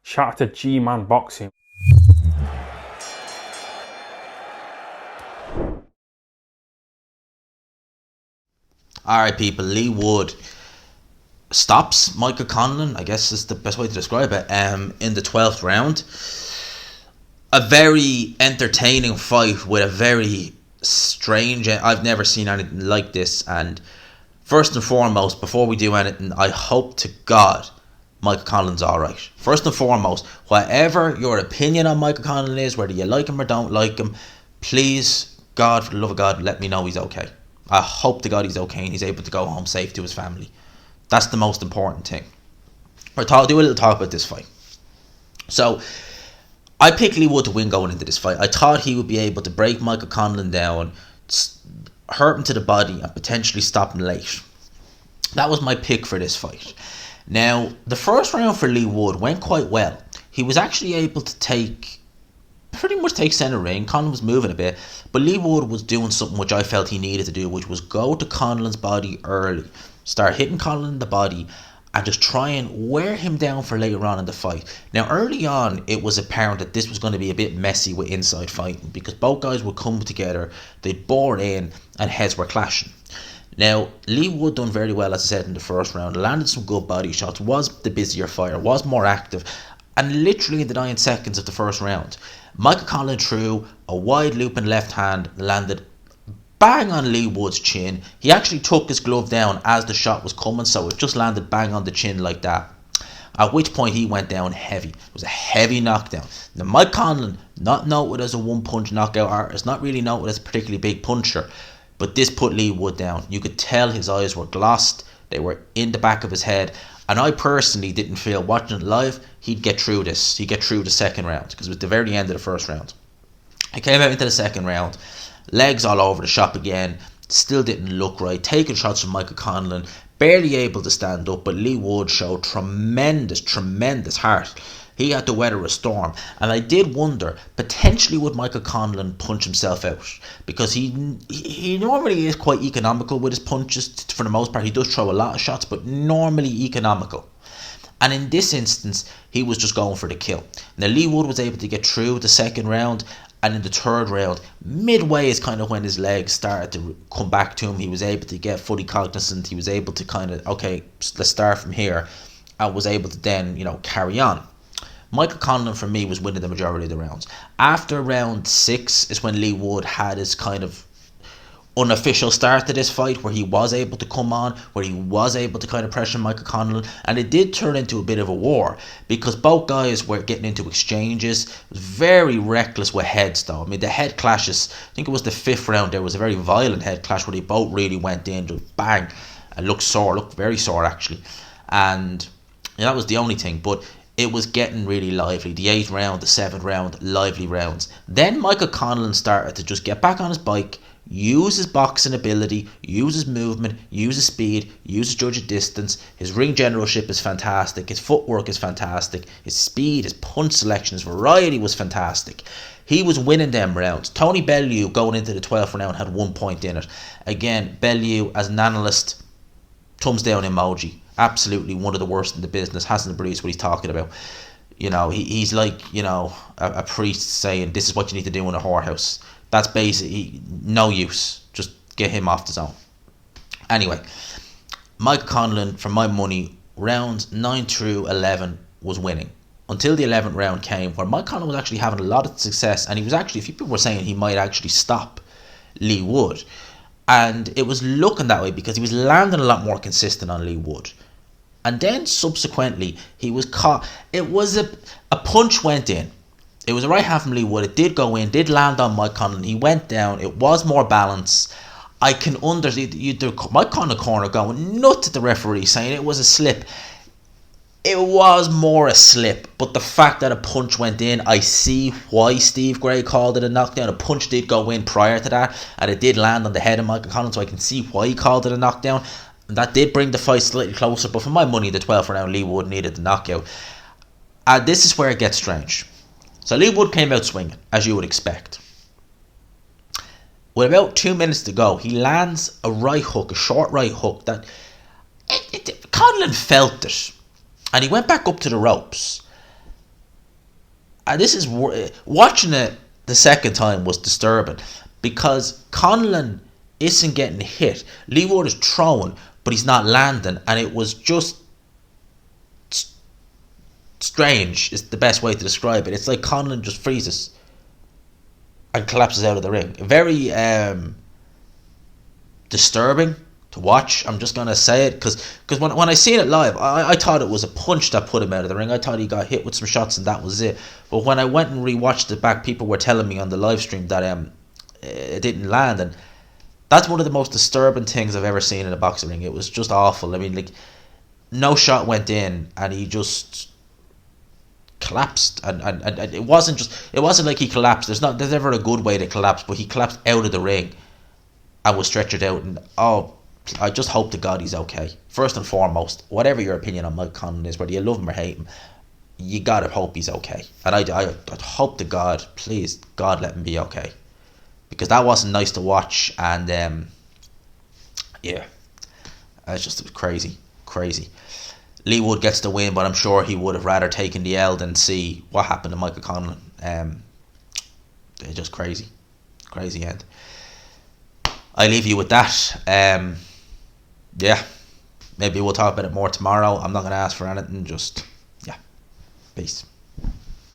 Shout out to G-Man Boxing. Alright people, Leigh Wood stops Michael Conlan, I guess is the best way to describe it, in the 12th round. A very entertaining fight with a very strange, I've never seen anything like this. And first and foremost, before we do anything, I hope to God Michael Conlan's alright. First and foremost, whatever your opinion on Michael Conlan is, whether you like him or don't like him, please, God, for the love of God, let me know he's okay. I hope to God he's okay and he's able to go home safe to his family. That's the most important thing. Do a little talk about this fight. So, I picked Leigh Wood to win going into this fight. I thought he would be able to break Michael Conlan down, hurt him to the body, and potentially stop him late. That was my pick for this fight. Now, the first round for Leigh Wood went quite well. He was actually able to pretty much take centre ring. Conlan was moving a bit, but Leigh Wood was doing something which I felt he needed to do, which was go to Conlan's body early. Start hitting Conlan in the body and just try and wear him down for later on in the fight. Now, early on, it was apparent that this was going to be a bit messy with inside fighting because both guys would come together, they'd bore in, and heads were clashing. Now, Leigh Wood done very well, as I said, in the first round, landed some good body shots, was the busier fighter, was more active, and literally in the 9 seconds of the first round, Michael Conlan threw a wide looping left hand, landed bang on Leigh Wood's chin. He actually took his glove down as the shot was coming, so it just landed bang on the chin like that. At which point he went down heavy. It was a heavy knockdown. Now, Mike Conlan, not noted as a one-punch knockout artist, not really noted as a particularly big puncher, but this put Leigh Wood down. You could tell his eyes were glossed, they were in the back of his head, and I personally didn't feel, watching it live, he'd get through this. He'd get through the second round, because it was the very end of the first round. He came out into the second round, legs all over the shop again, still didn't look right, taking shots from Michael Conlan, barely able to stand up, but Leigh Wood showed tremendous heart. He had to weather a storm, and I did wonder, potentially would Michael Conlan punch himself out, because he normally is quite economical with his punches. For the most part, he does throw a lot of shots, but normally economical. And in this instance, he was just going for the kill. Now, Leigh Wood was able to get through the second round, and in the third round, midway is kind of when his legs started to come back to him. He was able to get fully cognizant. He was able to kind of, okay, let's start from here, and was able to then, carry on. Michael Conlan, for me, was winning the majority of the rounds. After round 6 is when Leigh Wood had his kind of unofficial start to this fight, where he was able to come on, where he was able to kind of pressure Michael Conlan, and it did turn into a bit of a war, because both guys were getting into exchanges. It was very reckless with heads though. I mean, the head clashes, I think it was the 5th round, there was a very violent head clash where they both really went in, just bang, and looked very sore actually, and that was the only thing. But it was getting really lively. The 8th round, the 7th round, lively rounds. Then Michael Conlan started to just get back on his bike, use his boxing ability, use his movement, use his speed, use his judge of distance. His ring generalship is fantastic. His footwork is fantastic. His speed, his punch selection, his variety was fantastic. He was winning them rounds. Tony Bellew, going into the 12th round, had 1 point in it. Again, Bellew, as an analyst, thumbs down emoji. Absolutely one of the worst in the business. Hasn't breathed what he's talking about. He's like, a priest saying, this is what you need to do in a whorehouse. That's basically no use. Just get him off the zone. Anyway, Michael Conlan, for my money, rounds 9 through 11 was winning. Until the 11th round came, where Michael Conlan was actually having a lot of success, and he was actually, a few people were saying he might actually stop Leigh Wood. And it was looking that way because he was landing a lot more consistent on Leigh Wood. And then subsequently, he was caught. It was a punch went in. It was a right hand from Leigh Wood. It did go in, did land on Mike Conlan. He went down. It was more balance. I can understand Mike Conlan corner going nuts at the referee, saying it was a slip. It was more a slip, but the fact that a punch went in, I see why Steve Gray called it a knockdown. A punch did go in prior to that, and it did land on the head of Michael Conlan, so I can see why he called it a knockdown. And that did bring the fight slightly closer, but for my money, the 12th round, Leigh Wood needed the knockout. And this is where it gets strange. So Leigh Wood came out swinging, as you would expect. With about 2 minutes to go, he lands a right hook, a short right hook, that Conlan felt it. And he went back up to the ropes. this is watching it the second time was disturbing because Conlan isn't getting hit. Leigh Wood is throwing, but he's not landing, and it was just strange. Is the best way to describe it. It's like Conlan just freezes and collapses out of the ring. Very disturbing to watch. I'm just gonna say it because when I seen it live, I thought it was a punch that put him out of the ring. I thought he got hit with some shots and that was it. But when I went and rewatched it back, people were telling me on the live stream that it didn't land, and that's one of the most disturbing things I've ever seen in a boxing ring. It was just awful. I mean, like, no shot went in, and he just collapsed, and it wasn't like he collapsed. There's never a good way to collapse, but he collapsed out of the ring and was stretchered out, and I just hope to God he's okay. First and foremost, whatever your opinion on Mike Conlan is, whether you love him or hate him, you gotta hope he's okay. And I hope to God, please, God, let him be okay, because that wasn't nice to watch. And yeah, it was crazy. Leigh Wood gets the win, but I'm sure he would have rather taken the L than see what happened to Michael Conlan. It's just crazy end. I leave you with that. Yeah, maybe we'll talk about it more tomorrow. I'm not going to ask for anything. Just, yeah, peace.